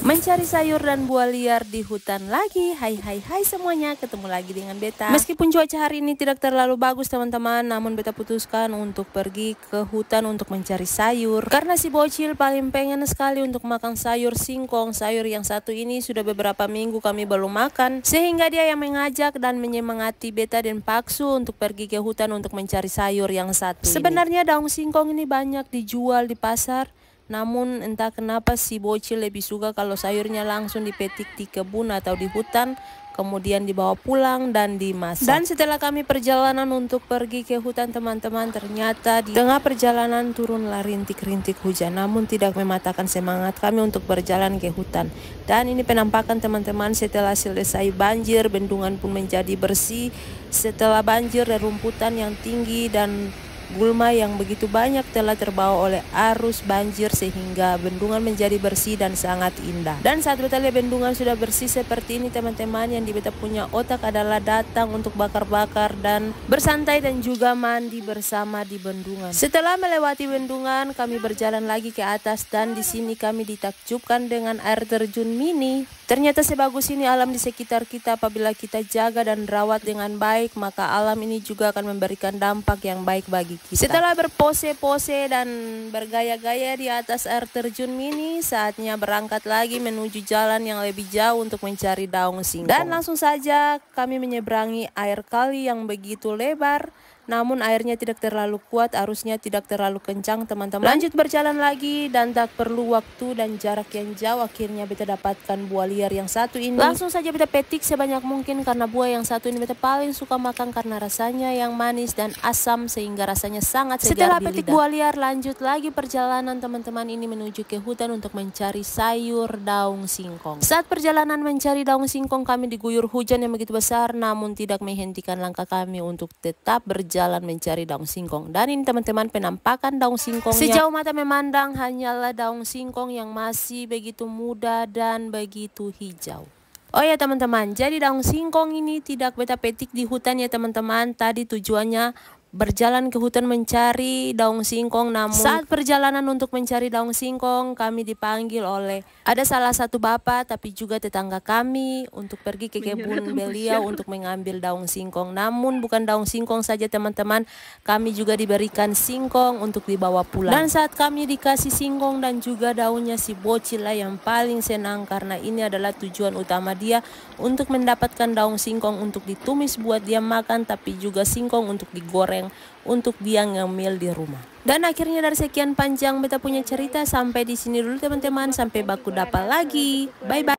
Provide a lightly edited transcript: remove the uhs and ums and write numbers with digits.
Mencari sayur dan buah liar di hutan lagi. Hai semuanya, ketemu lagi dengan beta. Meskipun cuaca hari ini tidak terlalu bagus teman-teman, namun beta putuskan untuk pergi ke hutan untuk mencari sayur. Karena si bocil paling pengen sekali untuk makan sayur singkong. Sayur yang satu ini sudah beberapa minggu kami belum makan, sehingga dia yang mengajak dan menyemangati beta dan Paksu untuk pergi ke hutan untuk mencari sayur yang satu ini. Sebenarnya daun singkong ini banyak dijual di pasar, namun entah kenapa si bocil lebih suka kalau sayurnya langsung dipetik di kebun atau di hutan, kemudian dibawa pulang dan dimasak. Dan setelah kami perjalanan untuk pergi ke hutan teman-teman, ternyata di tengah perjalanan turunlah rintik-rintik hujan, namun tidak mematahkan semangat kami untuk berjalan ke hutan. Dan ini penampakan teman-teman setelah selesai banjir, bendungan pun menjadi bersih. Setelah banjir dan rumputan yang tinggi dan gulma yang begitu banyak telah terbawa oleh arus banjir sehingga bendungan menjadi bersih dan sangat indah. Dan saat beta lihat bendungan sudah bersih seperti ini teman-teman, yang di beta punya otak adalah datang untuk bakar-bakar dan bersantai dan juga mandi bersama di bendungan. Setelah melewati bendungan, kami berjalan lagi ke atas dan di sini kami ditakjubkan dengan air terjun mini. Ternyata sebagus ini alam di sekitar kita, apabila kita jaga dan rawat dengan baik, maka alam ini juga akan memberikan dampak yang baik bagi kita. Setelah berpose-pose dan bergaya-gaya di atas air terjun mini, saatnya berangkat lagi menuju jalan yang lebih jauh untuk mencari daun singkong. Dan langsung saja kami menyeberangi air kali yang begitu lebar, namun airnya tidak terlalu kuat, arusnya tidak terlalu kencang teman-teman. Lanjut berjalan lagi dan tak perlu waktu dan jarak yang jauh, akhirnya beta dapatkan buah liar yang satu ini. Langsung saja beta petik sebanyak mungkin karena buah yang satu ini beta paling suka makan karena rasanya yang manis dan asam sehingga rasanya sangat segar di lidah. Setelah petik buah liar, lanjut lagi perjalanan teman-teman ini menuju ke hutan untuk mencari sayur daun singkong. Saat perjalanan mencari daun singkong, kami diguyur hujan yang begitu besar, namun tidak menghentikan langkah kami untuk tetap berjalan mencari daun singkong. Dan ini teman-teman penampakan daun singkongnya. Sejauh mata memandang hanyalah daun singkong yang masih begitu muda dan begitu hijau. Oh ya teman-teman, jadi daun singkong ini tidak beta petik di hutan ya teman-teman. Tadi tujuannya berjalan ke hutan mencari daun singkong, namun saat perjalanan untuk mencari daun singkong kami dipanggil oleh ada salah satu bapak tapi juga tetangga kami untuk pergi ke kebun beliau untuk mengambil daun singkong. Namun bukan daun singkong saja teman-teman, kami juga diberikan singkong untuk dibawa pulang. Dan saat kami dikasih singkong dan juga daunnya, si bocil lah yang paling senang karena ini adalah tujuan utama dia untuk mendapatkan daun singkong untuk ditumis buat dia makan, tapi juga singkong untuk digoreng untuk dia ngemil di rumah. Dan akhirnya dari sekian panjang beta punya cerita, sampai di sini dulu teman-teman, sampai baku dapat lagi. Bye bye.